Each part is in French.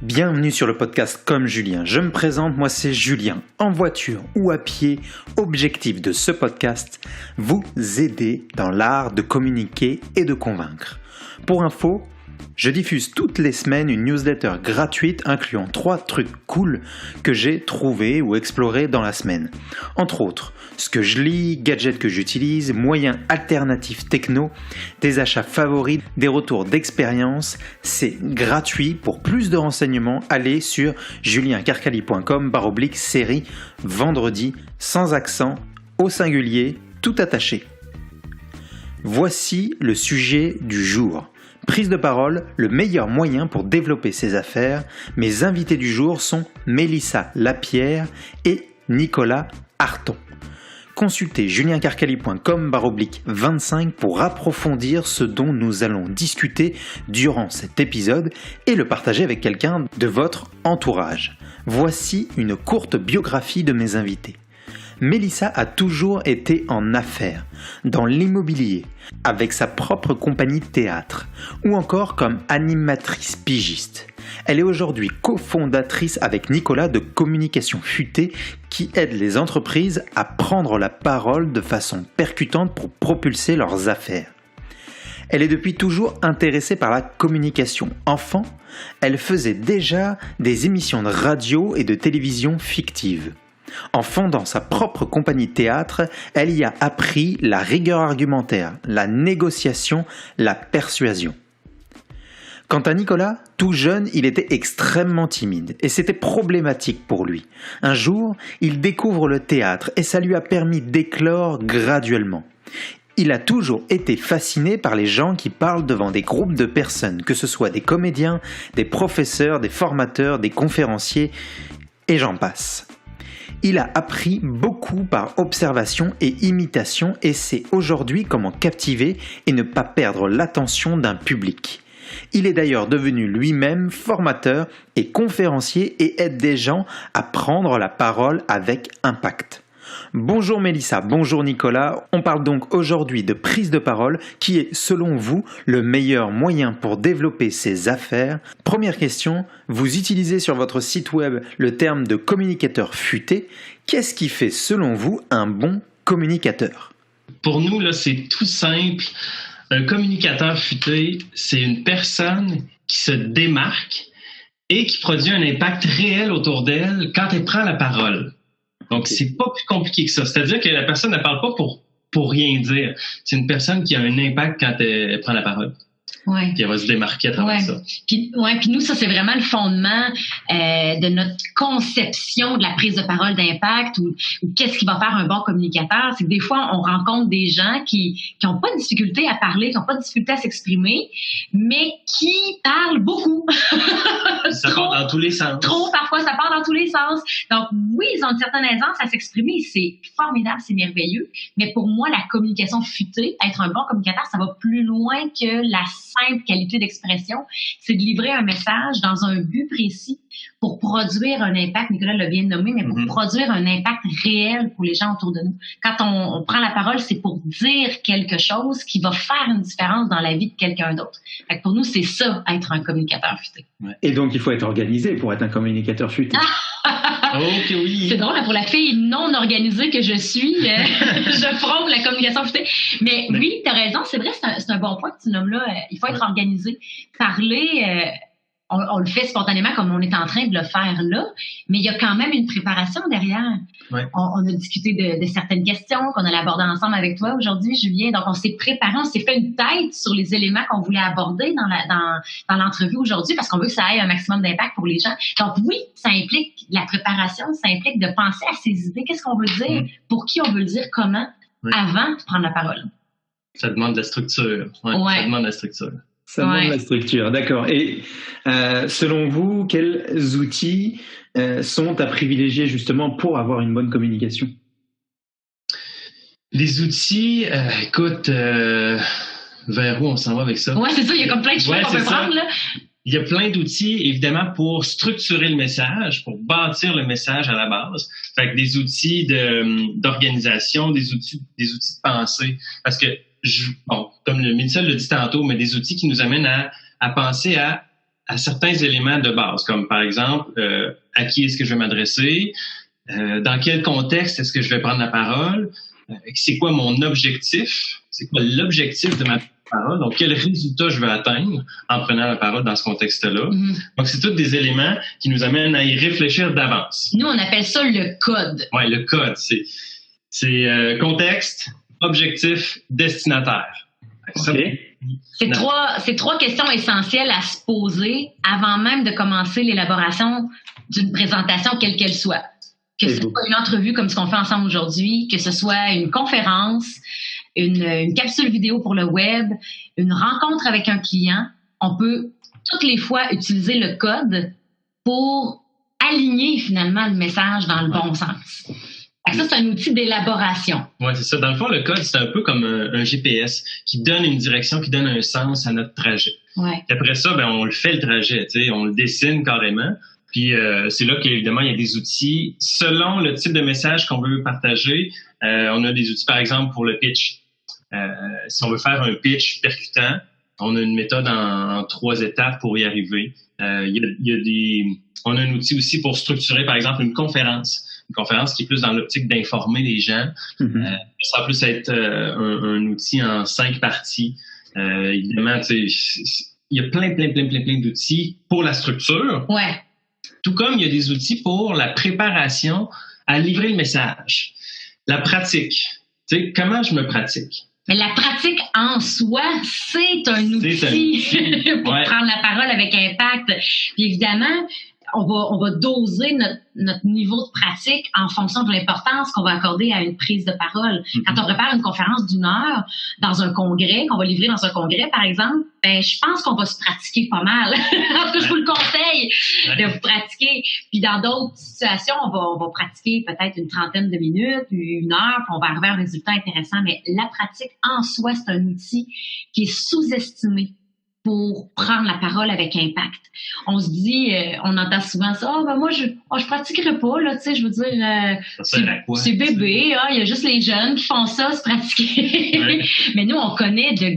Bienvenue sur le podcast Comme Julien. Je me présente, moi c'est Julien. En voiture ou à pied, objectif de ce podcast, vous aider dans l'art de communiquer et de convaincre. Pour info, je diffuse toutes les semaines une newsletter gratuite incluant 3 trucs cool que j'ai trouvés ou explorés dans la semaine. Entre autres, ce que je lis, gadgets que j'utilise, moyens alternatifs techno, des achats favoris, des retours d'expérience. C'est gratuit. Pour plus de renseignements, allez sur juliencarcali.com/série vendredi sans accent, au singulier, tout attaché. Voici le sujet du jour. Prise de parole, le meilleur moyen pour développer ses affaires. Mes invités du jour sont Mélissa Lapierre et Nicolas Harton. Consultez juliencarcali.com/25 pour approfondir ce dont nous allons discuter durant cet épisode et le partager avec quelqu'un de votre entourage. Voici une courte biographie de mes invités. Mélissa a toujours été en affaires, dans l'immobilier, avec sa propre compagnie de théâtre, ou encore comme animatrice pigiste. Elle est aujourd'hui cofondatrice avec Nicolas de Communication Futée qui aide les entreprises à prendre la parole de façon percutante pour propulser leurs affaires. Elle est depuis toujours intéressée par la communication. Enfant, elle faisait déjà des émissions de radio et de télévision fictives. En fondant sa propre compagnie de théâtre, elle y a appris la rigueur argumentaire, la négociation, la persuasion. Quant à Nicolas, tout jeune, il était extrêmement timide et c'était problématique pour lui. Un jour, il découvre le théâtre et ça lui a permis d'éclore graduellement. Il a toujours été fasciné par les gens qui parlent devant des groupes de personnes, que ce soit des comédiens, des professeurs, des formateurs, des conférenciers, et j'en passe. Il a appris beaucoup par observation et imitation et sait aujourd'hui comment captiver et ne pas perdre l'attention d'un public. Il est d'ailleurs devenu lui-même formateur et conférencier et aide des gens à prendre la parole avec impact. Bonjour Mélissa, bonjour Nicolas. On parle donc aujourd'hui de prise de parole qui est, selon vous, le meilleur moyen pour développer ses affaires. Première question, vous utilisez sur votre site web le terme de communicateur futé. Qu'est-ce qui fait, selon vous, un bon communicateur? Pour nous, là, c'est tout simple. Un communicateur futé, c'est une personne qui se démarque et qui produit un impact réel autour d'elle quand elle prend la parole. Donc, c'est pas plus compliqué que ça. C'est-à-dire que la personne ne parle pas pour rien dire. C'est une personne qui a un impact quand elle prend la parole. Ouais. Puis elle va se démarquer à travers ça. Puis nous, ça, c'est vraiment le fondement de notre conception de la prise de parole d'impact ou qu'est-ce qui va faire un bon communicateur. C'est que des fois, on rencontre des gens qui n'ont pas de difficulté à parler, qui n'ont pas de difficulté à s'exprimer, mais qui parlent beaucoup. Ça part dans tous les sens. Trop, parfois, ça part dans tous les sens. Donc, oui, ils ont une certaine aisance à s'exprimer. C'est formidable, c'est merveilleux. Mais pour moi, la communication futée, être un bon communicateur, ça va plus loin que la simple qualité d'expression, c'est de livrer un message dans un but précis pour produire un impact, Nicolas l'a bien nommé, mais pour produire un impact réel pour les gens autour de nous. Quand on prend la parole, c'est pour dire quelque chose qui va faire une différence dans la vie de quelqu'un d'autre. Fait que pour nous, c'est ça, être un communicateur futé. Ouais. Et donc, il faut être organisé pour être un communicateur futé. Ok, oui. C'est drôle, pour la fille non organisée que je suis, je prône la communication futée. Mais oui, tu as raison, c'est vrai, c'est un bon point que tu nommes là. Il faut être organisé. Parler, on le fait spontanément comme on est en train de le faire là, mais il y a quand même une préparation derrière. Ouais. On a discuté de certaines questions qu'on allait aborder ensemble avec toi aujourd'hui, Julien. Donc, on s'est préparé, on s'est fait une tête sur les éléments qu'on voulait aborder dans l'entrevue aujourd'hui parce qu'on veut que ça ait un maximum d'impact pour les gens. Donc, oui, ça implique la préparation, ça implique de penser à ses idées. Qu'est-ce qu'on veut dire? Pour qui on veut le dire? Comment? Avant de prendre la parole. Ça demande de la structure. Ouais. Ça demande de la structure. Ça demande la structure, d'accord. Et selon vous, quels outils sont à privilégier justement pour avoir une bonne communication? Les outils, écoute, vers où on s'en va avec ça? Ouais, c'est ça, il y a comme plein de choix qu'on peut prendre, là. Il y a plein d'outils, évidemment, pour structurer le message, pour bâtir le message à la base. Fait que des outils d'organisation, des outils de pensée. Parce que, comme Mélissa l'a dit tantôt, mais des outils qui nous amènent à penser à à certains éléments de base, comme par exemple, à qui est-ce que je vais m'adresser, dans quel contexte est-ce que je vais prendre la parole, c'est quoi mon objectif, c'est quoi l'objectif de ma parole, donc quel résultat je veux atteindre en prenant la parole dans ce contexte-là. Donc, c'est tous des éléments qui nous amènent à y réfléchir d'avance. Nous, on appelle ça le code. Oui, le code, c'est contexte, objectif, destinataire. Okay. C'est trois questions essentielles à se poser avant même de commencer l'élaboration d'une présentation, quelle qu'elle soit. Que ce soit une entrevue comme ce qu'on fait ensemble aujourd'hui, que ce soit une conférence, une capsule vidéo pour le web, une rencontre avec un client, on peut toutes les fois utiliser le code pour aligner finalement le message dans le bon sens. Ça, c'est un outil d'élaboration. Oui, c'est ça. Dans le fond, le code, c'est un peu comme un GPS qui donne une direction, qui donne un sens à notre trajet. Ouais. Et après ça, on le fait le trajet, on le dessine carrément. Puis c'est là qu'évidemment, il y a des outils. Selon le type de message qu'on veut partager, on a des outils, par exemple, pour le pitch. Si on veut faire un pitch percutant, on a une méthode en 3 étapes pour y arriver. On a un outil aussi pour structurer, par exemple, une conférence. Une conférence qui est plus dans l'optique d'informer les gens. Ça va plus être un outil en 5 parties. Évidemment, il y a plein d'outils pour la structure. Ouais. Tout comme il y a des outils pour la préparation à livrer le message. La pratique. Comment je me pratique? Mais la pratique en soi, c'est un outil pour prendre la parole avec impact. Puis évidemment, on va doser notre niveau de pratique en fonction de l'importance qu'on va accorder à une prise de parole. Quand on prépare une conférence d'1 heure dans un congrès, qu'on va livrer dans un congrès, par exemple, je pense qu'on va se pratiquer pas mal. En tout cas, je vous le conseille de vous pratiquer. Puis dans d'autres situations, on va pratiquer peut-être une 30aine de minutes, 1 heure, puis on va arriver à un résultat intéressant. Mais la pratique en soi, c'est un outil qui est sous-estimé pour prendre la parole avec impact. On se dit, on entend souvent ça, moi, je pratiquerai pas, là, tu sais, je veux dire, c'est bébé, il y a juste les jeunes qui font ça, se pratiquer. Ouais. Mais nous, on connaît de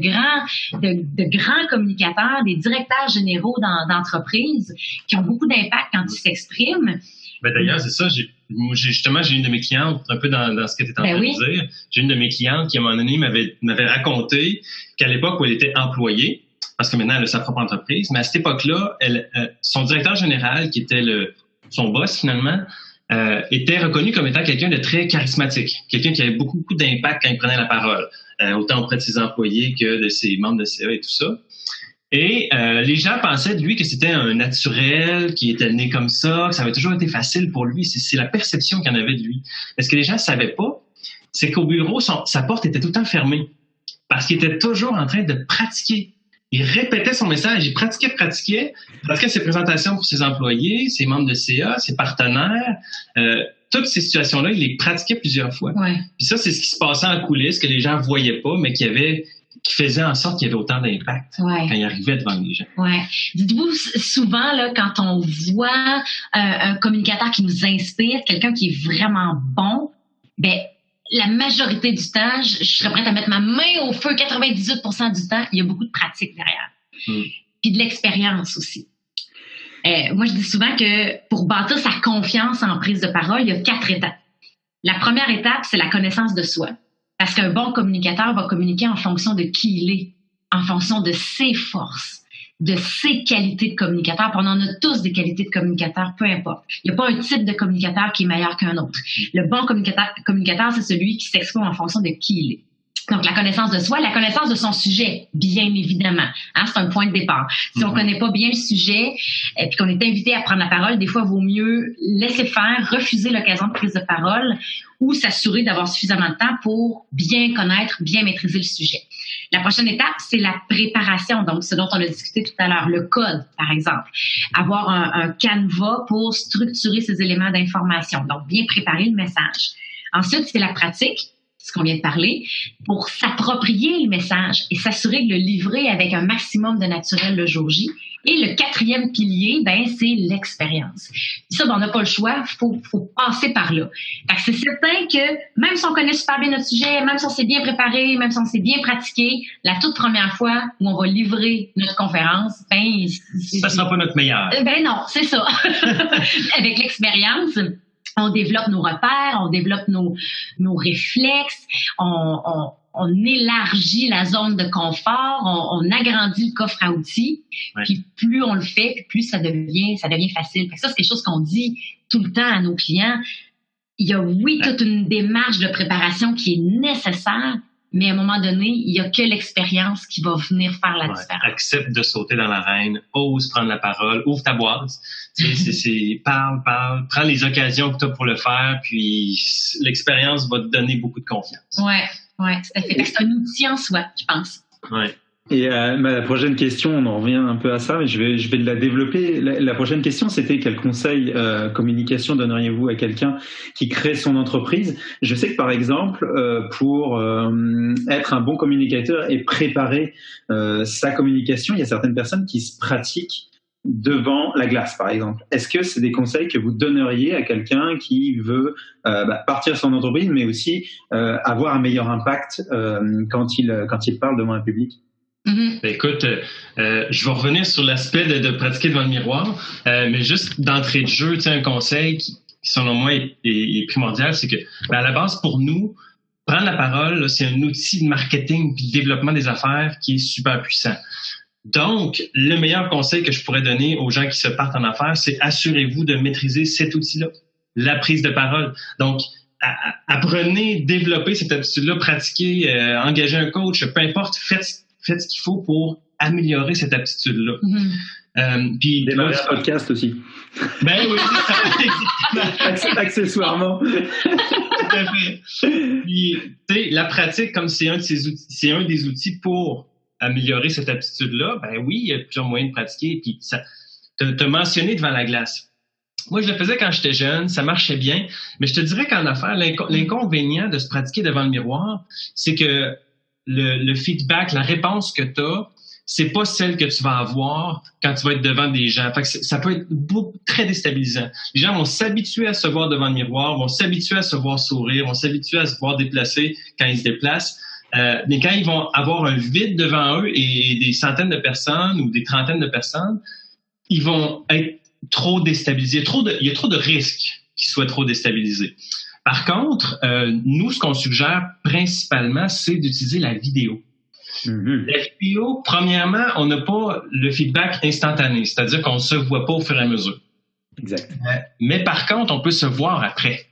grands communicateurs, des directeurs généraux d'entreprises qui ont beaucoup d'impact quand ils s'expriment. D'ailleurs, c'est ça, j'ai une de mes clientes, un peu dans ce que tu étais en train de dire, j'ai une de mes clientes qui, à un moment donné, m'avait raconté qu'à l'époque où elle était employée, parce que maintenant, elle a sa propre entreprise. Mais à cette époque-là, son directeur général, qui était son boss finalement, était reconnu comme étant quelqu'un de très charismatique, quelqu'un qui avait beaucoup d'impact quand il prenait la parole, autant auprès de ses employés que de ses membres de CA et tout ça. Et les gens pensaient de lui que c'était un naturel, qui était né comme ça, que ça avait toujours été facile pour lui. C'est la perception qu'il en avait de lui. Mais ce que les gens ne savaient pas, c'est qu'au bureau, sa porte était tout le temps fermée parce qu'il était toujours en train de pratiquer. Il répétait son message, il pratiquait ses présentations pour ses employés, ses membres de CA, ses partenaires. Toutes ces situations-là, il les pratiquait plusieurs fois. Ouais. Puis ça, c'est ce qui se passait en coulisses, que les gens voyaient pas, mais qui faisait en sorte qu'il y avait autant d'impact quand il arrivait devant les gens. Ouais. Dites-vous, souvent, là, quand on voit un communicateur qui nous inspire, quelqu'un qui est vraiment bon, la majorité du temps, je serais prête à mettre ma main au feu, 98% du temps, il y a beaucoup de pratique derrière. Puis de l'expérience aussi. Moi, je dis souvent que pour bâtir sa confiance en prise de parole, il y a 4 étapes. La première étape, c'est la connaissance de soi. Parce qu'un bon communicateur va communiquer en fonction de qui il est, en fonction de ses forces, de ses qualités de communicateur. Puis on en a tous des qualités de communicateur, peu importe. Il n'y a pas un type de communicateur qui est meilleur qu'un autre. Le bon communicateur, c'est celui qui s'exprime en fonction de qui il est. Donc, la connaissance de soi, la connaissance de son sujet, bien évidemment. C'est un point de départ. Si on connaît pas bien le sujet et puis qu'on est invité à prendre la parole, des fois, il vaut mieux laisser faire, refuser l'occasion de prise de parole ou s'assurer d'avoir suffisamment de temps pour bien connaître, bien maîtriser le sujet. La prochaine étape, c'est la préparation, donc ce dont on a discuté tout à l'heure, le code, par exemple. Avoir un canevas pour structurer ces éléments d'information, donc bien préparer le message. Ensuite, c'est la pratique, ce qu'on vient de parler, pour s'approprier le message et s'assurer de le livrer avec un maximum de naturel le jour J Et le 4e pilier, c'est l'expérience. Ça, on n'a pas le choix, faut passer par là. Fait que c'est certain que même si on connaît super bien notre sujet, même si on s'est bien préparé, même si on s'est bien pratiqué, la toute première fois où on va livrer notre conférence, ça sera pas notre meilleur. Non, c'est ça. Avec l'expérience, on développe nos repères, on développe nos réflexes, on élargit la zone de confort, on agrandit le coffre à outils. Ouais. Puis plus on le fait, plus ça devient facile. Fait que ça, c'est quelque chose qu'on dit tout le temps à nos clients. Il y a, toute une démarche de préparation qui est nécessaire, mais à un moment donné, il n'y a que l'expérience qui va venir faire la différence. Accepte de sauter dans l'arène, ose prendre la parole, ouvre ta boîte. Parle, prends les occasions que tu as pour le faire, puis l'expérience va te donner beaucoup de confiance. Oui, tout à fait. C'est un outil en soi, je pense. Ouais. Et la prochaine question, on en revient un peu à ça, mais je vais la développer. La prochaine question, c'était quel conseil communication donneriez-vous à quelqu'un qui crée son entreprise? Je sais que par exemple, pour être un bon communicateur et préparer sa communication, il y a certaines personnes qui se pratiquent devant la glace, par exemple. Est-ce que c'est des conseils que vous donneriez à quelqu'un qui veut partir son entreprise, mais aussi avoir un meilleur impact quand il parle devant un public? Écoute, je vais revenir sur l'aspect de pratiquer devant le miroir, mais juste d'entrée de jeu, un conseil qui selon moi est primordial, c'est que à la base pour nous, prendre la parole, là, c'est un outil de marketing et de développement des affaires qui est super puissant. Donc, le meilleur conseil que je pourrais donner aux gens qui se partent en affaires, c'est assurez-vous de maîtriser cet outil-là, la prise de parole. Donc, apprenez, développez cette habitude-là, pratiquez, engagez un coach, peu importe, faites ce qu'il faut pour améliorer cette aptitude-là. Puis démarrer un podcast aussi. Ben oui, accessoirement. Tout à fait. Puis, la pratique, comme c'est un des outils pour améliorer cette aptitude-là, ben oui, il y a plusieurs moyens de pratiquer. Puis, t'as mentionné devant la glace. Moi, je le faisais quand j'étais jeune, ça marchait bien, mais je te dirais qu'en affaires, l'inconvénient de se pratiquer devant le miroir, c'est que le feedback, la réponse que tu as, c'est pas celle que tu vas avoir quand tu vas être devant des gens. Fait que ça peut être très déstabilisant. Les gens vont s'habituer à se voir devant le miroir, vont s'habituer à se voir sourire, vont s'habituer à se voir déplacer quand ils se déplacent. Mais quand ils vont avoir un vide devant eux et des centaines de personnes ou des trentaines de personnes, ils vont être trop déstabilisés. Il y a trop de risques qu'ils soient trop déstabilisés. Par contre, nous, ce qu'on suggère principalement, c'est d'utiliser la vidéo. La vidéo, premièrement, on n'a pas le feedback instantané, c'est-à-dire qu'on ne se voit pas au fur et à mesure. Exact. Mais par contre, on peut se voir après.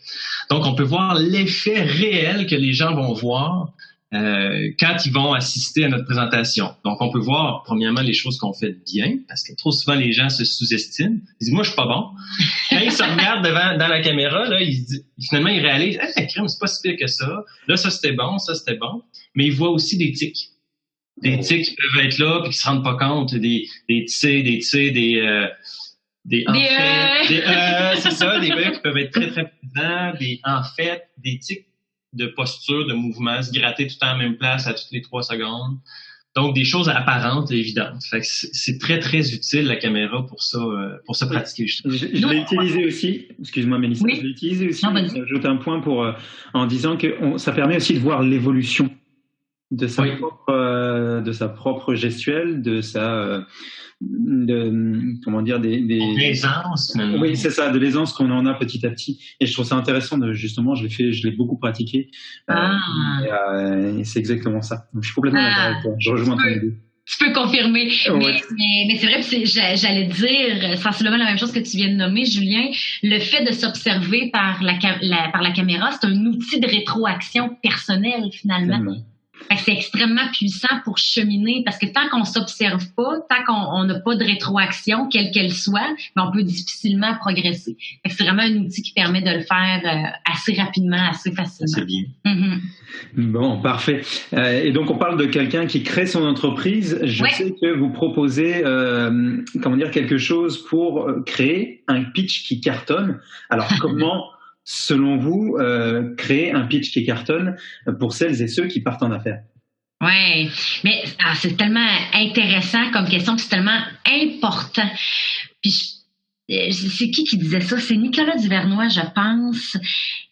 Donc, on peut voir l'effet réel que les gens vont voir quand ils vont assister à notre présentation. Donc, on peut voir, premièrement, les choses qu'on fait bien, parce que trop souvent, les gens se sous-estiment. Ils disent, moi, je suis pas bon. Quand ils se regardent dans la caméra, là, finalement, ils réalisent, la crème, c'est pas si pire que ça. Là, ça, c'était bon, ça, c'était bon. Mais ils voient aussi des tics. Des tics qui peuvent être là, puis qui se rendent pas compte. Des c'est ça, des qui peuvent être très, très présents. Des tics de posture, de mouvement, se gratter tout le temps à la même place à toutes les 3 secondes. Donc, des choses apparentes et évidentes. Fait que c'est très, très utile, la caméra, pour ça, pour se pratiquer. Je l'ai utilisé aussi. Excuse-moi, Mélissa. Oui. Je l'ai utilisé aussi. J'ajoute un point en disant que ça permet aussi de voir l'évolution de sa propre gestuelle, de sa l'aisance. Oui, c'est ça, de l'aisance qu'on en a petit à petit. Et je trouve ça intéressant justement, je l'ai beaucoup pratiqué. Et c'est exactement ça. Donc, je suis complètement d'accord avec toi. Je rejoins ton idée. Tu peux confirmer. Ouais. Mais c'est vrai que j'allais dire sensiblement la même chose que tu viens de nommer, Julien. Le fait de s'observer par la caméra, c'est un outil de rétroaction personnelle, finalement. C'est extrêmement puissant pour cheminer parce que tant qu'on s'observe pas, tant qu'on n'a pas de rétroaction, quelle qu'elle soit, on peut difficilement progresser. C'est vraiment un outil qui permet de le faire assez rapidement, assez facilement. C'est bien. Bon, parfait. Et donc, on parle de quelqu'un qui crée son entreprise. Je sais que vous proposez quelque chose pour créer un pitch qui cartonne. Alors, comment... Selon vous, créer un pitch qui cartonne pour celles et ceux qui partent en affaires? Ouais, mais c'est tellement intéressant comme question, puis c'est tellement important. Puis c'est qui disait ça? C'est Nicolas Duvernois, je pense.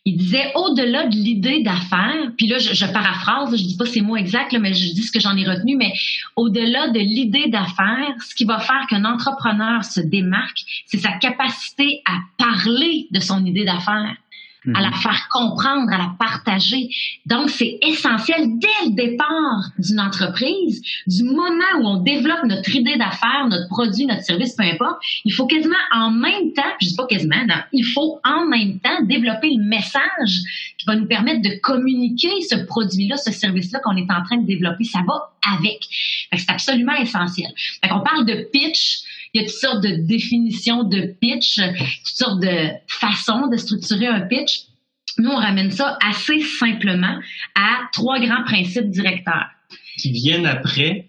Il disait au-delà de l'idée d'affaires, puis là je paraphrase, je dis pas ces mots exacts, là, mais je dis ce que j'en ai retenu, mais au-delà de l'idée d'affaires, ce qui va faire qu'un entrepreneur se démarque, c'est sa capacité à parler de son idée d'affaires, à la faire comprendre, à la partager. Donc, c'est essentiel dès le départ d'une entreprise, du moment où on développe notre idée d'affaires, notre produit, notre service, peu importe, il faut quasiment en même temps, je dis pas quasiment, non, il faut en même temps développer le message qui va nous permettre de communiquer ce produit-là, ce service-là qu'on est en train de développer. Ça va avec. Fait que c'est absolument essentiel. Fait qu'on parle de pitch. Il y a toutes sortes de définitions de pitch, toutes sortes de façons de structurer un pitch. Nous, on ramène ça assez simplement à 3 grands principes directeurs. Qui viennent après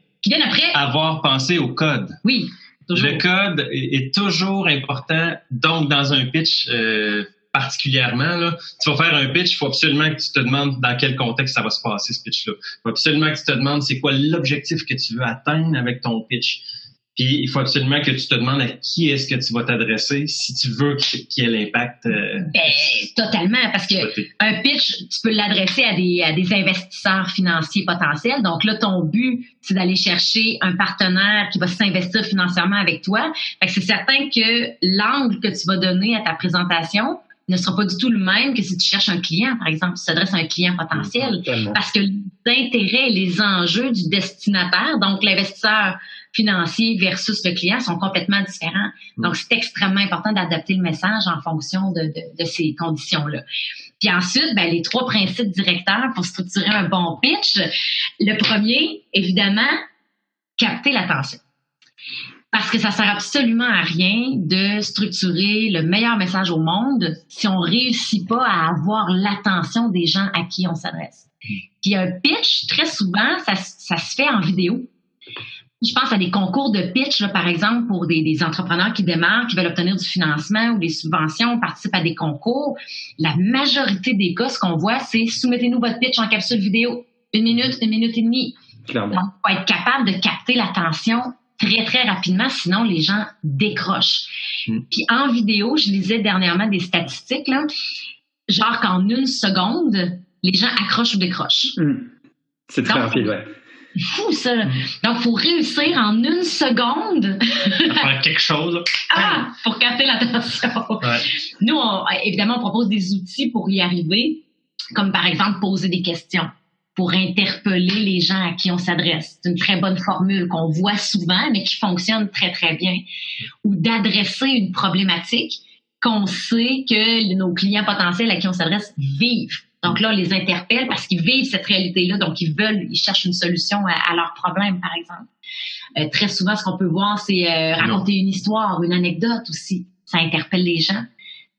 avoir pensé au code. Oui, toujours. Le code est toujours important. Donc, dans un pitch particulièrement, là, tu vas faire un pitch, il faut absolument que tu te demandes dans quel contexte ça va se passer, ce pitch-là. Il faut absolument que tu te demandes c'est quoi l'objectif que tu veux atteindre avec ton pitch. Puis, il faut absolument que tu te demandes à qui est-ce que tu vas t'adresser si tu veux qu'il y ait l'impact. Totalement, parce que un pitch, tu peux l'adresser à des investisseurs financiers potentiels. Donc là, ton but, c'est d'aller chercher un partenaire qui va s'investir financièrement avec toi. Fait que c'est certain que l'angle que tu vas donner à ta présentation ne sera pas du tout le même que si tu cherches un client, par exemple, si tu t'adresses à un client potentiel. Parce que l'intérêt et les enjeux du destinataire, donc l'investisseur financier versus le client, sont complètement différents. Donc, c'est extrêmement important d'adapter le message en fonction de ces conditions-là. Puis ensuite, les 3 principes directeurs pour structurer un bon pitch. Le premier, évidemment, capter l'attention. Parce que ça sert absolument à rien de structurer le meilleur message au monde si on réussit pas à avoir l'attention des gens à qui on s'adresse. Puis un pitch, très souvent, ça se fait en vidéo. Je pense à des concours de pitch, là, par exemple, pour des entrepreneurs qui démarrent, qui veulent obtenir du financement ou des subventions, participent à des concours. La majorité des cas, ce qu'on voit, c'est soumettez-nous votre pitch en capsule vidéo. 1 minute, 1 minute et demie. Clairement. Donc, il faut être capable de capter l'attention très, très rapidement, sinon les gens décrochent. Puis en vidéo, je lisais dernièrement des statistiques, là, genre qu'en 1 seconde, les gens accrochent ou décrochent. C'est très rapide, ouais. C'est fou, ça. Donc, il faut réussir en 1 seconde à faire quelque chose. Pour capter l'attention. Ouais. Nous, évidemment, on propose des outils pour y arriver, comme par exemple poser des questions pour interpeller les gens à qui on s'adresse. C'est une très bonne formule qu'on voit souvent, mais qui fonctionne très, très bien. Ou d'adresser une problématique qu'on sait que nos clients potentiels à qui on s'adresse vivent. Donc là, on les interpelle parce qu'ils vivent cette réalité-là, donc ils cherchent une solution à leurs problèmes, par exemple. Très souvent, ce qu'on peut voir, c'est raconter une histoire, une anecdote aussi. Ça interpelle les gens.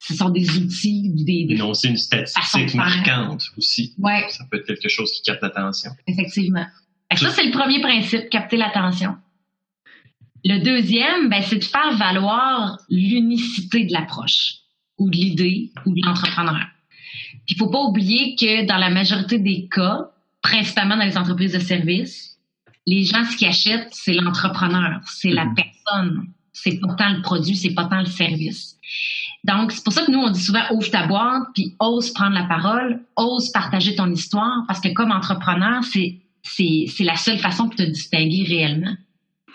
Ce sont des outils, Non, c'est une statistique marquante aussi. Ouais. Ça peut être quelque chose qui capte l'attention. Effectivement. Ça, c'est le premier principe, capter l'attention. Le deuxième, c'est de faire valoir l'unicité de l'approche ou de l'idée ou de l'entrepreneur. Puis, il ne faut pas oublier que dans la majorité des cas, principalement dans les entreprises de services, les gens, ce qu'ils achètent, c'est l'entrepreneur, c'est la personne. C'est pas tant le produit, c'est pas tant le service. Donc, c'est pour ça que nous, on dit souvent « ouvre ta boîte », puis « ose prendre la parole », « ose partager ton histoire », parce que comme entrepreneur, c'est la seule façon de te distinguer réellement.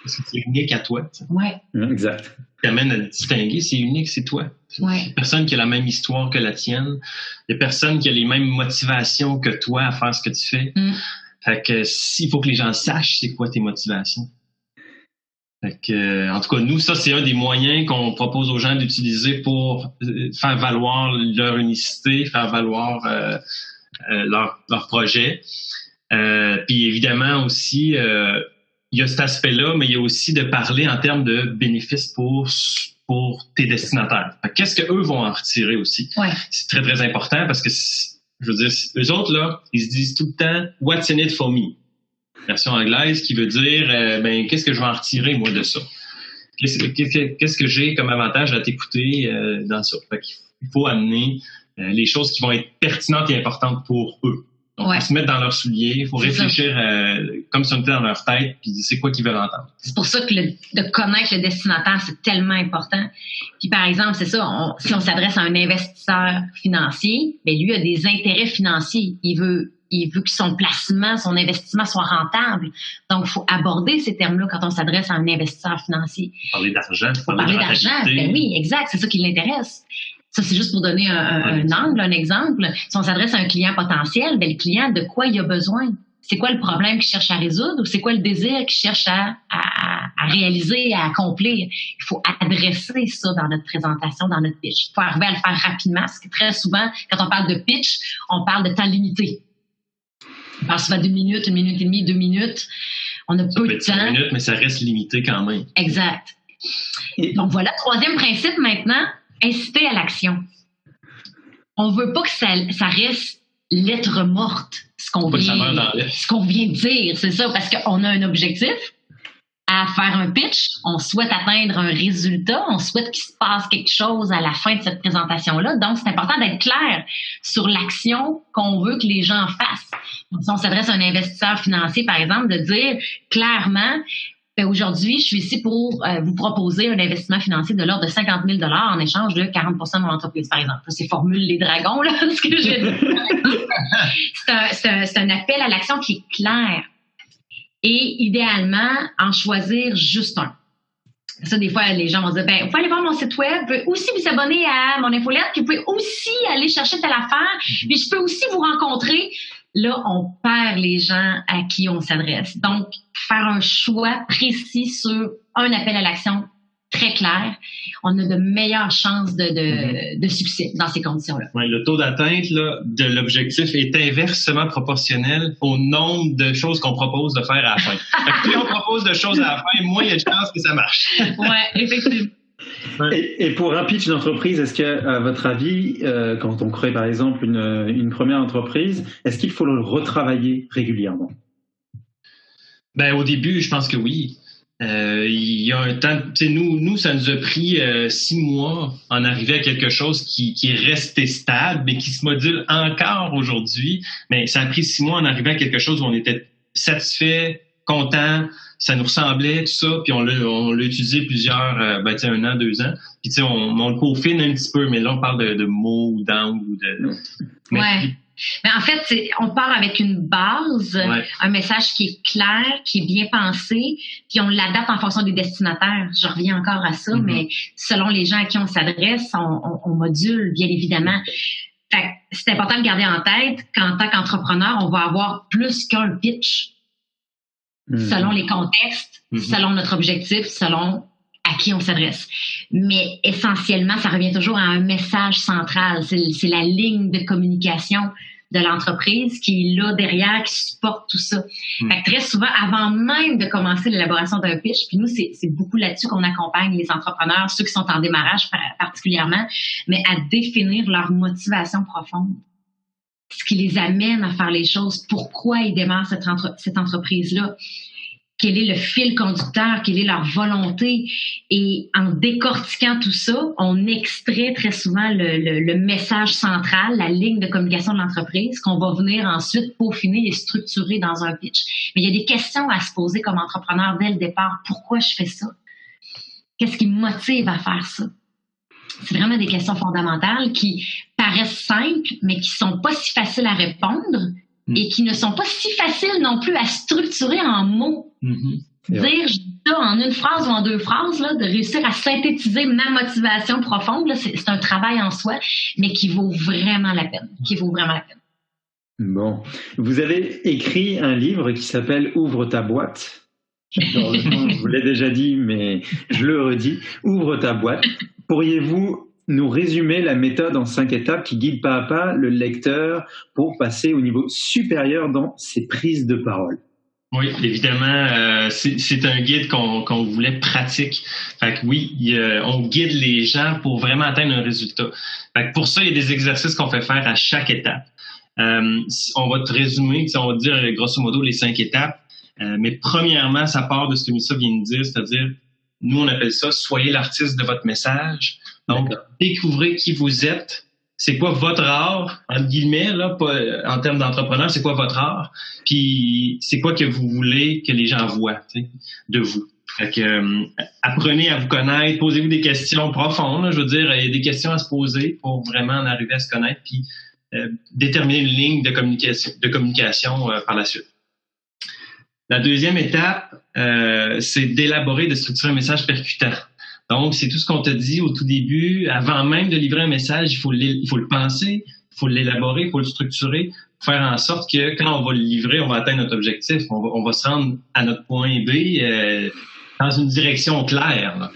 Parce que c'est unique à toi. Oui. Exact. Ce qui t'amène à te distinguer, c'est unique, c'est toi. Ouais. Il n'y a personne qui a la même histoire que la tienne. Il n'y a personne qui a les mêmes motivations que toi à faire ce que tu fais. Fait que s'il faut que les gens sachent c'est quoi tes motivations. Fait que, en tout cas, nous, ça, c'est un des moyens qu'on propose aux gens d'utiliser pour faire valoir leur unicité, faire valoir leur projet. Puis évidemment aussi, il y a cet aspect-là, mais il y a aussi de parler en termes de bénéfices pour tes destinataires. Fait que qu'est-ce qu'eux vont en retirer aussi? Ouais. C'est très, très important parce que, je veux dire, eux autres, là, ils se disent tout le temps « What's in it for me ?» Version anglaise qui veut dire qu'est-ce que je vais en retirer, moi, de ça? Qu'est-ce que j'ai comme avantage à t'écouter dans ça? Fait qu'il faut amener les choses qui vont être pertinentes et importantes pour eux. Donc, il faut se mettre dans leurs souliers, il faut réfléchir comme si on était dans leur tête, puis c'est quoi qu'ils veulent entendre. C'est pour ça que de connaître le destinataire, c'est tellement important. Puis par exemple, c'est ça, si on s'adresse à un investisseur financier, ben lui a des intérêts financiers. Il veut que son placement, son investissement soit rentable. Donc, il faut aborder ces termes-là quand on s'adresse à un investisseur financier. Parler d'argent. Parler d'argent, ben oui, exact, c'est ça qui l'intéresse. Ça, c'est juste pour donner un angle, un exemple. Si on s'adresse à un client potentiel, ben le client, de quoi il a besoin? C'est quoi le problème qu'il cherche à résoudre ou c'est quoi le désir qu'il cherche à réaliser, à accomplir? Il faut adresser ça dans notre présentation, dans notre pitch. Il faut arriver à le faire rapidement parce que très souvent, quand on parle de pitch, on parle de temps limité. On parle souvent d'une minute et demie, 2 minutes. On a peu de temps. 5 minutes, mais ça reste limité quand même. Exact. Donc voilà, troisième principe maintenant, inciter à l'action. On veut pas que ça reste lettre morte, ce qu'on vient de dire, c'est ça, parce qu'on a un objectif à faire un pitch, on souhaite atteindre un résultat, on souhaite qu'il se passe quelque chose à la fin de cette présentation-là. Donc, c'est important d'être clair sur l'action qu'on veut que les gens fassent. Donc, si on s'adresse à un investisseur financier, par exemple, de dire clairement, aujourd'hui, je suis ici pour vous proposer un investissement financier de l'ordre de 50 000 $ en échange de 40 % de mon entreprise, par exemple. C'est formule les dragons, là, ce que j'ai dit. C'est un appel à l'action qui est clair. Et idéalement, en choisir juste un. Ça, des fois, les gens vont dire, vous pouvez aller voir mon site web, vous pouvez aussi vous abonner à mon infolette, puis vous pouvez aussi aller chercher telle affaire, puis je peux aussi vous rencontrer. Là, on perd les gens à qui on s'adresse. Donc, faire un choix précis sur un appel à l'action très clair, on a de meilleures chances de succès dans ces conditions-là. Ouais, le taux d'atteinte là, de l'objectif est inversement proportionnel au nombre de choses qu'on propose de faire à la fin. Plus on propose de choses à la fin, moins il y a de chances que ça marche. Oui, effectivement. Et pour un pitch d'entreprise, est-ce qu'à votre avis, quand on crée par exemple une première entreprise, est-ce qu'il faut le retravailler régulièrement? Au début, je pense que oui. Il y a un temps, nous, ça nous a pris 6 mois en arriver à quelque chose qui est resté stable, mais qui se module encore aujourd'hui. Mais ça a pris 6 mois en arriver à quelque chose où on était satisfait, content, ça nous ressemblait, tout ça, puis on l'a utilisé plusieurs, 1 an, 2 ans. Puis on le peaufine un petit peu, mais là, on parle de mots, d'angles, Ouais. Mais en fait, on part avec une base, un message qui est clair, qui est bien pensé, puis on l'adapte en fonction des destinataires. Je reviens encore à ça, mais selon les gens à qui on s'adresse, on module, bien évidemment. Fait que c'est important de garder en tête qu'en tant qu'entrepreneur, on va avoir plus qu'un pitch selon les contextes, selon notre objectif, selon à qui on s'adresse. Mais essentiellement, ça revient toujours à un message central. C'est la ligne de communication de l'entreprise qui est là derrière, qui supporte tout ça. Fait que très souvent, avant même de commencer l'élaboration d'un pitch, puis nous, c'est beaucoup là-dessus qu'on accompagne les entrepreneurs, ceux qui sont en démarrage particulièrement, mais à définir leur motivation profonde. Ce qui les amène à faire les choses, pourquoi ils démarrent cette entreprise-là. Quel est le fil conducteur, quelle est leur volonté. Et en décortiquant tout ça, on extrait très souvent le message central, la ligne de communication de l'entreprise qu'on va venir ensuite peaufiner et structurer dans un pitch. Mais il y a des questions à se poser comme entrepreneur dès le départ. Pourquoi je fais ça? Qu'est-ce qui me motive à faire ça? C'est vraiment des questions fondamentales qui paraissent simples, mais qui sont pas si faciles à répondre et qui ne sont pas si faciles non plus à structurer en mots. Dire ça en une phrase ou en 2 phrases, là, de réussir à synthétiser ma motivation profonde, là, c'est un travail en soi, mais qui vaut vraiment la peine. Bon. Vous avez écrit un livre qui s'appelle « Ouvre ta boîte ». Je vous l'ai déjà dit, mais je le redis. « Ouvre ta boîte ». Pourriez-vous nous résumer la méthode en 5 étapes qui guide pas à pas le lecteur pour passer au niveau supérieur dans ses prises de parole? Oui, évidemment, c'est un guide qu'on voulait pratique. Fait que oui, on guide les gens pour vraiment atteindre un résultat. Fait que pour ça, il y a des exercices qu'on fait faire à chaque étape. On va te résumer, on va dire grosso modo les 5 étapes. Mais premièrement, ça part de ce que Mélissa vient de dire, c'est-à-dire, nous on appelle ça « Soyez l'artiste de votre message ». Donc, découvrez qui vous êtes, c'est quoi votre art, entre guillemets, là, pas, en termes d'entrepreneur, c'est quoi votre art, puis c'est quoi que vous voulez que les gens voient, tu sais, de vous. Fait que apprenez à vous connaître, posez-vous des questions profondes, là, je veux dire, il y a des questions à se poser pour vraiment en arriver à se connaître, puis déterminer une ligne de communication par la suite. La deuxième étape, c'est d'élaborer, de structurer un message percutant. Donc, c'est tout ce qu'on te dit au tout début. Avant même de livrer un message, il faut le penser, il faut l'élaborer, il faut le structurer, pour faire en sorte que quand on va le livrer, on va atteindre notre objectif. On va se rendre à notre point B dans une direction claire. Là.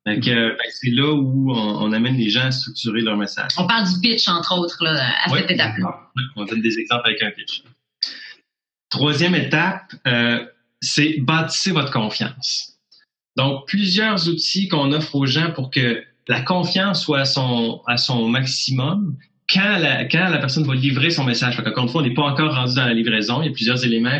Donc, c'est là où on amène les gens à structurer leur message. On parle du pitch, entre autres, là, à cette étape-là. On donne des exemples avec un pitch. Troisième étape, c'est bâtissez votre confiance. Donc, plusieurs outils qu'on offre aux gens pour que la confiance soit à son maximum quand la personne va livrer son message. Fait qu'encore une fois, on n'est pas encore rendu dans la livraison. Il y a plusieurs éléments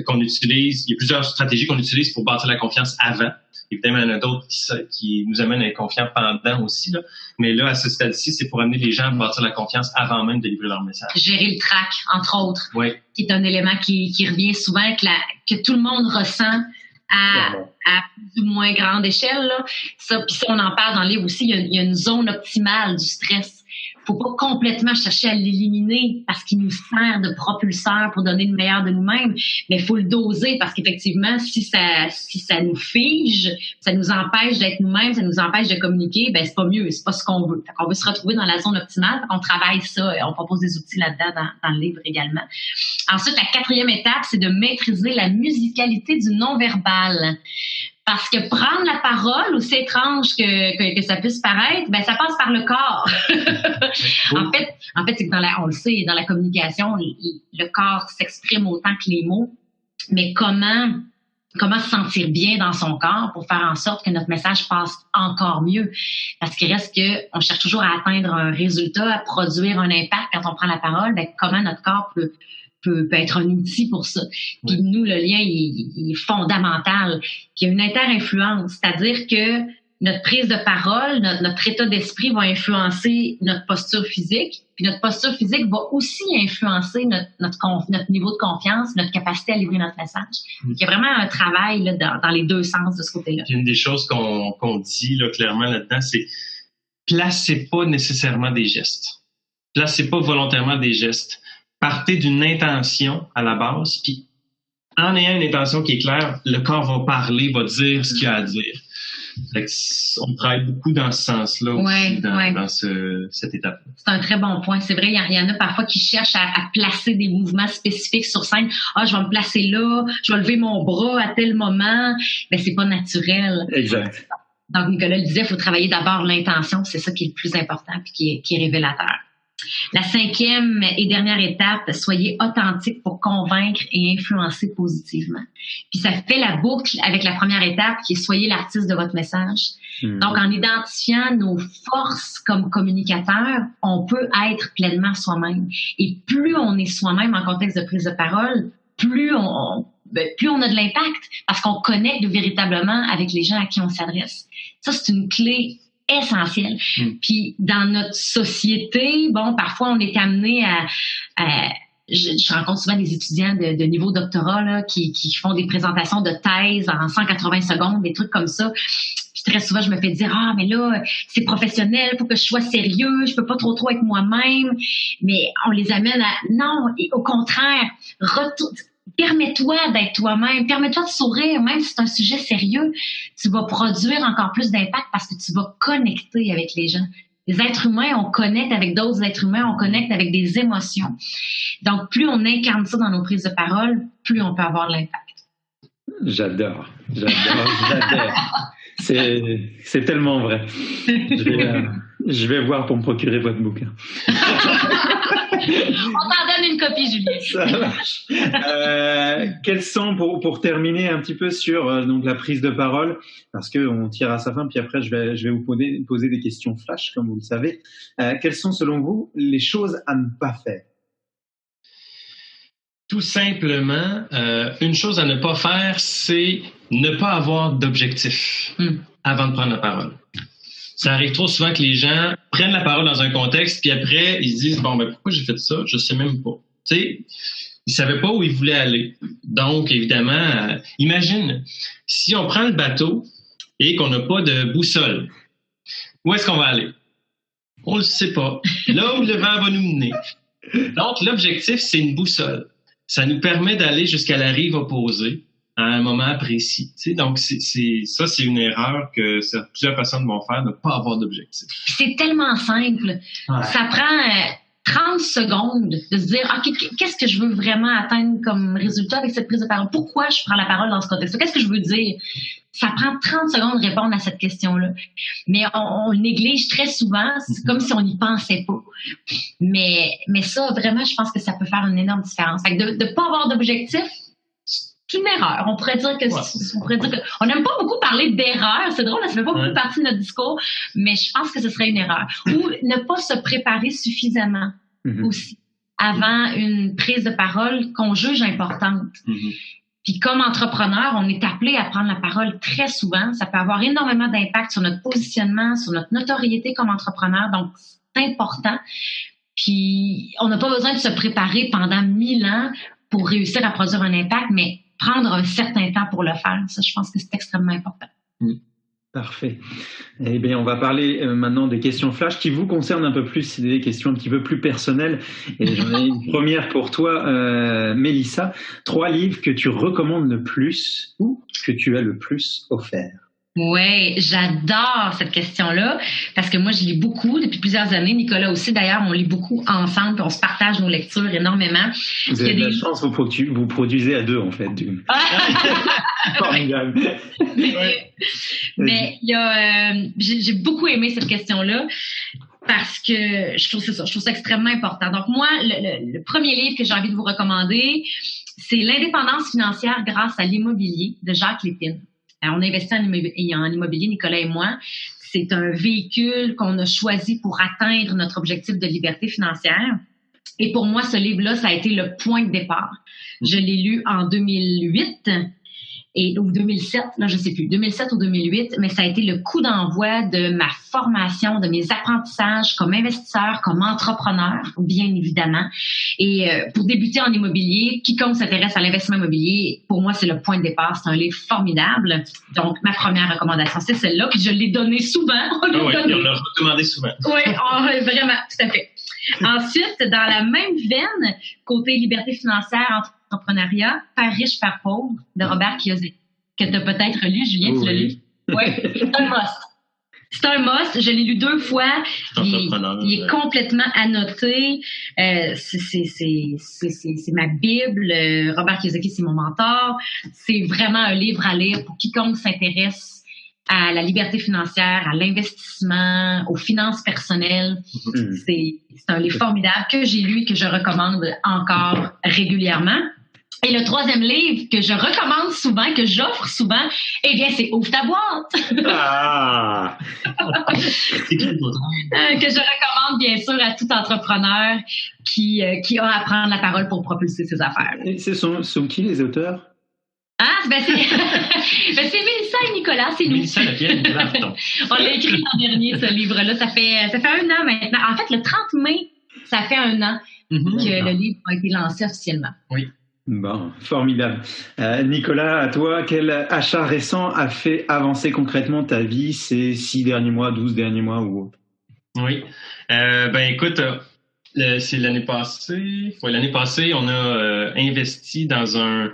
qu'on utilise. Il y a plusieurs stratégies qu'on utilise pour bâtir la confiance avant. Évidemment, il y en a d'autres qui nous amènent à être confiants pendant aussi. Là. Mais là, à ce stade-ci, c'est pour amener les gens à bâtir la confiance avant même de livrer leur message. Gérer le trac, entre autres, oui. Qui est un élément qui revient souvent, que tout le monde ressent à plus ou moins grande échelle. Là. Ça, puis ça, on en parle dans le livre aussi, il y a une zone optimale du stress. Faut pas complètement chercher à l'éliminer parce qu'il nous sert de propulseur pour donner le meilleur de nous-mêmes, mais il faut le doser parce qu'effectivement, si ça nous fige, ça nous empêche d'être nous-mêmes, ça nous empêche de communiquer, ben c'est pas mieux, c'est pas ce qu'on veut. On veut se retrouver dans la zone optimale, on travaille ça, on propose des outils là-dedans dans le livre également. Ensuite, la quatrième étape, c'est de maîtriser la musicalité du non-verbal. Parce que prendre la parole, aussi étrange que ça puisse paraître, ben ça passe par le corps. En fait, c'est que on le sait, dans la communication, le corps s'exprime autant que les mots. Mais comment se sentir bien dans son corps pour faire en sorte que notre message passe encore mieux? Parce qu'il reste que on cherche toujours à atteindre un résultat, à produire un impact quand on prend la parole. Ben comment notre corps peut être un outil pour ça. Puis nous, le lien, il est fondamental. Puis il y a une inter-influence, c'est-à-dire que notre prise de parole, notre état d'esprit va influencer notre posture physique, puis notre posture physique va aussi influencer notre niveau de confiance, notre capacité à livrer notre message. Donc, il y a vraiment un travail là, dans les deux sens de ce côté-là. Une des choses qu'on dit là, clairement là-dedans, c'est placez pas nécessairement des gestes. Placez pas volontairement des gestes. Partez d'une intention à la base, puis en ayant une intention qui est claire, le corps va parler, va dire ce qu'il a à dire. Fait que on travaille beaucoup dans ce sens-là aussi, dans cette étape. C'est un très bon point. C'est vrai, il y en a parfois qui cherchent à placer des mouvements spécifiques sur scène. Ah, je vais me placer là, je vais lever mon bras à tel moment. Mais c'est pas naturel. Exact. Donc, Nicolas le disait, il faut travailler d'abord l'intention. C'est ça qui est le plus important puis qui est révélateur. La cinquième et dernière étape, soyez authentique pour convaincre et influencer positivement. Puis ça fait la boucle avec la première étape qui est soyez l'artiste de votre message. Donc, en identifiant nos forces comme communicateurs, on peut être pleinement soi-même. Et plus on est soi-même en contexte de prise de parole, plus on a de l'impact parce qu'on connecte véritablement avec les gens à qui on s'adresse. Ça, c'est une clé essentiel. Puis dans notre société, bon, parfois on est amené à je rencontre souvent des étudiants de niveau doctorat là, qui font des présentations de thèse en 180 secondes, des trucs comme ça. Puis très souvent, je me fais dire, mais là, c'est professionnel, faut que je sois sérieux, je peux pas trop être moi-même. Mais on les amène à, non, et au contraire, permets-toi d'être toi-même, permets-toi de sourire, même si c'est un sujet sérieux, tu vas produire encore plus d'impact parce que tu vas connecter avec les gens. Les êtres humains, on connecte avec d'autres êtres humains, on connecte avec des émotions. Donc, plus on incarne ça dans nos prises de parole, plus on peut avoir de l'impact. J'adore. C'est tellement vrai. Je vais voir pour me procurer votre bouquin. On t'en donne une copie, Julien. Ça marche. Quels sont, pour terminer un petit peu sur donc la prise de parole, parce qu'on tire à sa fin, puis après je vais vous poser des questions flash, comme vous le savez. Quelles sont, selon vous, les choses à ne pas faire? Tout simplement, une chose à ne pas faire, c'est ne pas avoir d'objectif avant de prendre la parole. ça arrive trop souvent que les gens prennent la parole dans un contexte, puis après, ils se disent, bon, ben, pourquoi j'ai fait ça? Je sais même pas. Tu sais, ils savaient pas où ils voulaient aller. Donc, évidemment, imagine, si on prend le bateau et qu'on n'a pas de boussole, où est-ce qu'on va aller? On le sait pas. Là où le vent va nous mener. Donc, l'objectif, c'est une boussole. Ça nous permet d'aller jusqu'à la rive opposée à un moment précis. Tu sais, donc, c'est une erreur que plusieurs personnes vont faire, de ne pas avoir d'objectif. C'est tellement simple. Ouais. Ça prend 30 secondes de se dire, OK, qu'est-ce que je veux vraiment atteindre comme résultat avec cette prise de parole? Pourquoi je prends la parole dans ce contexte-là? Qu'est-ce que je veux dire? Ça prend 30 secondes de répondre à cette question-là. Mais on néglige très souvent, c'est comme si on n'y pensait pas. Mais ça, vraiment, je pense que ça peut faire une énorme différence. Fait que de ne pas avoir d'objectif, c'est une erreur. On pourrait dire que on n'aime pas beaucoup parler d'erreur. C'est drôle, ça fait pas beaucoup partie de notre discours, mais je pense que ce serait une erreur. Ou ne pas se préparer suffisamment aussi avant une prise de parole qu'on juge importante. Puis comme entrepreneur, on est appelé à prendre la parole très souvent. Ça peut avoir énormément d'impact sur notre positionnement, sur notre notoriété comme entrepreneur. Donc, c'est important. Puis, on n'a pas besoin de se préparer pendant 1000 ans pour réussir à produire un impact, mais prendre un certain temps pour le faire. Ça, je pense que c'est extrêmement important. Parfait. Eh bien, on va parler maintenant des questions flash qui vous concernent un peu plus. C'est des questions un petit peu plus personnelles. Et j'en ai une première pour toi, Mélissa. 3 livres que tu recommandes le plus ou que tu as le plus offert? Oui, j'adore cette question-là parce que moi, je lis beaucoup depuis plusieurs années. Nicolas aussi, d'ailleurs, on lit beaucoup ensemble puis on se partage nos lectures énormément. Vous avez de la chance, vous produisez à 2, en fait. Formidable. Mais il y a, j'ai beaucoup aimé cette question-là parce que je trouve ça extrêmement important. Donc moi, le premier livre que j'ai envie de vous recommander, c'est L'indépendance financière grâce à l'immobilier de Jacques Lépine. Alors, on investit en immobilier, Nicolas et moi. C'est un véhicule qu'on a choisi pour atteindre notre objectif de liberté financière. Et pour moi, ce livre-là, ça a été le point de départ. Je l'ai lu en 2008 ou 2007, là, je sais plus, 2007 ou 2008, mais ça a été le coup d'envoi de ma formation, de mes apprentissages comme investisseur, comme entrepreneur, bien évidemment. Et pour débuter en immobilier, quiconque s'intéresse à l'investissement immobilier, pour moi, c'est le point de départ. C'est un livre formidable. Donc, ma première recommandation, c'est celle-là. Puis je l'ai donnée souvent. On l'a recommandé souvent. Oui, vraiment, tout à fait. Ensuite, dans la même veine, côté liberté financière, entrepreneuriat, Père riche, Père pauvre, de Robert Kiyosaki, que tu as peut-être lu, Julien, tu l'as lu? Oui, c'est un must. C'est un must. Je l'ai lu 2 fois. Il est complètement annoté. C'est ma Bible. Robert Kiyosaki, c'est mon mentor. C'est vraiment un livre à lire pour quiconque s'intéresse à la liberté financière, à l'investissement, aux finances personnelles. C'est un livre formidable que j'ai lu et que je recommande encore régulièrement. Et le 3e livre que je recommande souvent, que j'offre souvent, eh bien, c'est Ouvre ta boîte. Ah! Que je recommande, bien sûr, à tout entrepreneur qui a à prendre la parole pour propulser ses affaires. Et ce sont qui les auteurs? C'est Mélissa et Nicolas, c'est nous. Mélissa, Nicolas, on l'a écrit l'an dernier, ce livre-là. Ça fait 1 an maintenant. En fait, le 30 mai, ça fait 1 an que le livre a été lancé officiellement. Oui. Bon, formidable. Nicolas, à toi, quel achat récent a fait avancer concrètement ta vie ces 6 derniers mois, 12 derniers mois ou autre? Oui. Écoute, c'est l'année passée. Oui, l'année passée, on a investi dans un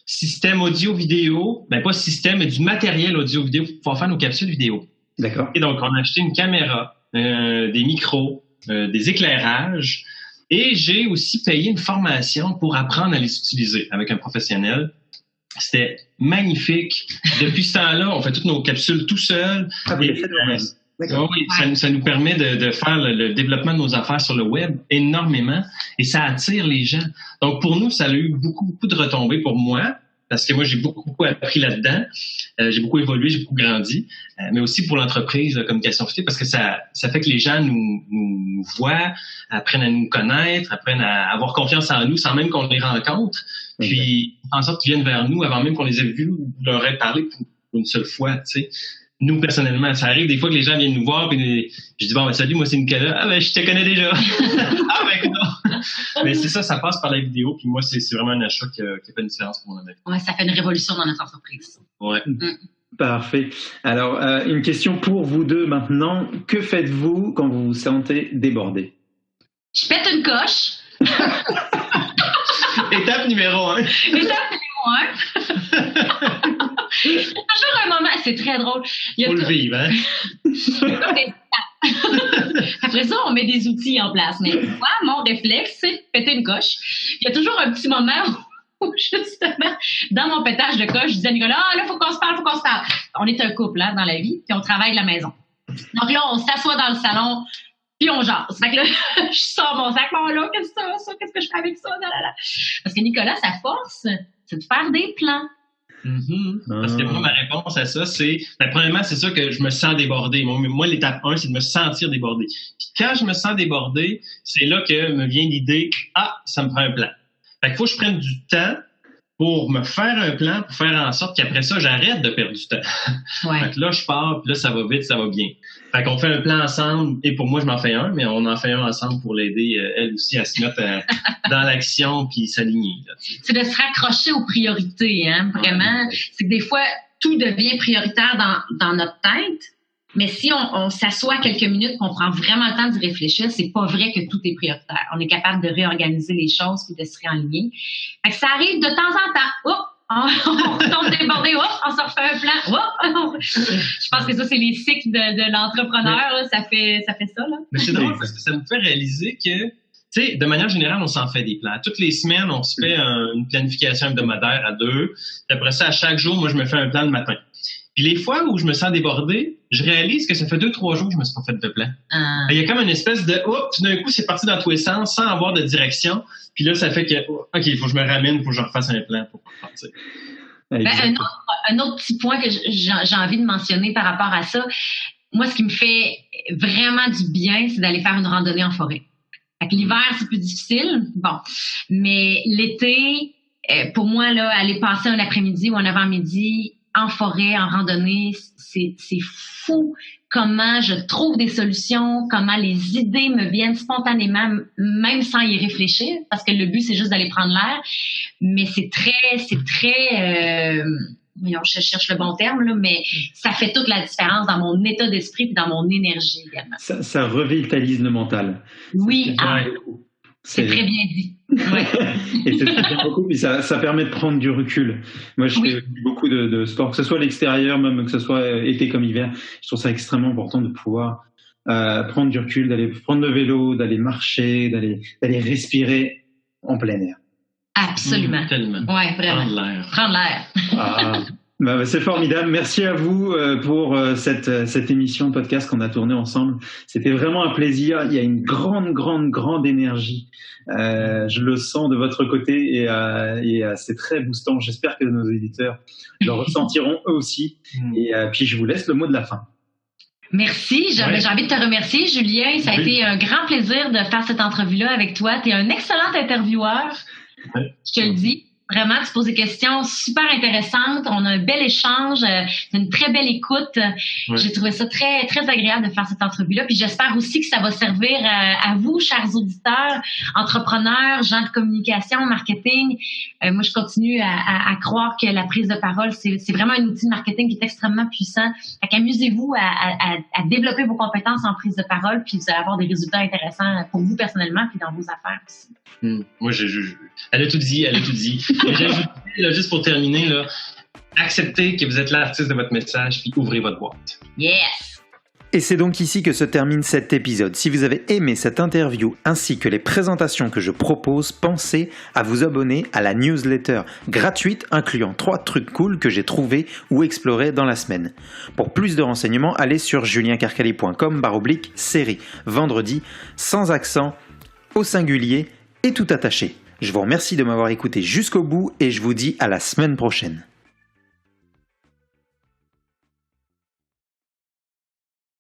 système audio-vidéo. Pas système, mais du matériel audio-vidéo pour pouvoir faire nos capsules vidéo. D'accord. Et donc, on a acheté une caméra, des micros, des éclairages. Et j'ai aussi payé une formation pour apprendre à les utiliser avec un professionnel. C'était magnifique. Depuis ce temps-là, on fait toutes nos capsules tout seul. Ça nous permet de faire le développement de nos affaires sur le web énormément et ça attire les gens. Donc, pour nous, ça a eu beaucoup de retombées pour moi parce que moi, j'ai beaucoup appris là-dedans. J'ai beaucoup évolué, j'ai beaucoup grandi, mais aussi pour l'entreprise Communication Futée parce que ça fait que les gens nous voient, apprennent à nous connaître, apprennent à avoir confiance en nous sans même qu'on les rencontre, puis en sorte qu'ils viennent vers nous avant même qu'on les ait vus ou leur ait parlé pour une seule fois, tu sais. nous, personnellement. Ça arrive des fois que les gens viennent nous voir, puis je dis, bon, ben, salut, moi, c'est Nicolas. Ah, ben, je te connais déjà. Ah, ben, non. Mais c'est ça passe par la vidéo, puis moi, c'est vraiment un achat qui a fait une différence pour mon ami. Ouais, ça fait une révolution dans notre entreprise. Ouais. Parfait. Alors, une question pour vous deux maintenant. Que faites-vous quand vous vous sentez débordé? Je pète une coche. Étape numéro 1. Étape numéro 1. Il y a toujours un moment, c'est très drôle. Faut le vivre, hein? Après ça, on met des outils en place. Mais moi, mon réflexe, c'est péter une coche. Il y a toujours un petit moment où, justement, dans mon pétage de coche, je disais à Nicolas, là, faut qu'on se parle. On est un couple, hein, dans la vie, puis on travaille de la maison. Donc là, on s'assoit dans le salon, puis on jase. Fait que là, je sors mon sac, bon là, qu'est-ce que je fais avec ça? Là. Parce que Nicolas, sa force, c'est de faire des plans. Parce que moi, ma réponse à ça, c'est, premièrement, c'est sûr que je me sens débordé. Moi, l'étape 1, c'est de me sentir débordé. Puis quand je me sens débordé, c'est là que me vient l'idée, ça me prend un plan. Fait qu'il faut que je prenne du temps pour me faire un plan, pour faire en sorte qu'après ça, j'arrête de perdre du temps. Ouais. Fait que là, je pars, puis là, ça va vite, ça va bien. Fait qu'on fait un plan ensemble, et pour moi, je m'en fais un, mais on en fait un ensemble pour l'aider, elle aussi, à se mettre dans l'action puis s'aligner. Là. C'est de se raccrocher aux priorités, hein, vraiment. C'est que des fois, tout devient prioritaire dans notre tête, mais si on s'assoit quelques minutes, qu'on prend vraiment le temps d'y réfléchir, c'est pas vrai que tout est prioritaire. On est capable de réorganiser les choses puis de se réaligner. Fait que ça arrive de temps en temps. On retombe débordé, on se refait un plan. Je pense que ça, c'est les cycles de l'entrepreneur. Là, ça fait ça. Là. Mais c'est drôle parce que ça me fait réaliser que, tu sais, de manière générale, on s'en fait des plans. Toutes les semaines, on se fait une planification hebdomadaire à 2. Puis après ça, à chaque jour, moi, je me fais un plan le matin. Puis les fois où je me sens débordé, je réalise que ça fait 2-3 jours que je me suis pas fait de plan. Il y a comme une espèce de tout d'un coup, c'est parti dans tous les sens sans avoir de direction. Puis là, ça fait que OK, il faut que je me ramène, il faut que je refasse un plan pour partir. Un autre petit point que j'ai envie de mentionner par rapport à ça, moi, ce qui me fait vraiment du bien, c'est d'aller faire une randonnée en forêt. Fait que l'hiver, c'est plus difficile, mais l'été, pour moi, là, aller passer un après-midi ou un avant-midi en forêt, en randonnée, c'est fou comment je trouve des solutions, comment les idées me viennent spontanément, même sans y réfléchir, parce que le but, c'est juste d'aller prendre l'air. Mais c'est très, je cherche le bon terme, là, mais ça fait toute la différence dans mon état d'esprit et dans mon énergie également. Ça revitalise le mental. Oui, c'est très bien dit. Ouais. Et c'est très bien beaucoup, puis ça permet de prendre du recul. Moi, je fais beaucoup de sport, que ce soit à l'extérieur, même que ce soit été comme hiver. Je trouve ça extrêmement important de pouvoir prendre du recul, d'aller prendre le vélo, d'aller marcher, d'aller respirer en plein air. Absolument. Tellement. Ouais, vraiment. Prendre l'air. C'est formidable. Merci à vous pour cette émission podcast qu'on a tournée ensemble. C'était vraiment un plaisir. Il y a une grande énergie. Je le sens de votre côté et c'est très boostant. J'espère que nos éditeurs le ressentiront eux aussi. Et puis je vous laisse le mot de la fin. Merci. J'ai envie de te remercier, Julien. Ça a été un grand plaisir de faire cette entrevue-là avec toi. Tu es un excellent intervieweur. Je te le dis. Vraiment, tu poses des questions super intéressantes. On a un bel échange, une très belle écoute. J'ai trouvé ça très, très agréable de faire cette entrevue-là. Puis j'espère aussi que ça va servir à vous, chers auditeurs, entrepreneurs, gens de communication, marketing. Moi, je continue à croire que la prise de parole, c'est vraiment un outil de marketing qui est extrêmement puissant. Fait qu'amusez-vous à développer vos compétences en prise de parole, puis vous allez avoir des résultats intéressants pour vous personnellement, puis dans vos affaires aussi. Moi, elle a tout dit. Et j'ai ajouté, là, juste pour terminer, là, acceptez que vous êtes l'artiste de votre message, puis ouvrez votre boîte. Yes! Et c'est donc ici que se termine cet épisode. Si vous avez aimé cette interview ainsi que les présentations que je propose, pensez à vous abonner à la newsletter gratuite incluant 3 trucs cool que j'ai trouvés ou explorés dans la semaine. Pour plus de renseignements, allez sur juliencarcali.com/série. Vendredi, sans accent, au singulier et tout attaché. Je vous remercie de m'avoir écouté jusqu'au bout et je vous dis à la semaine prochaine.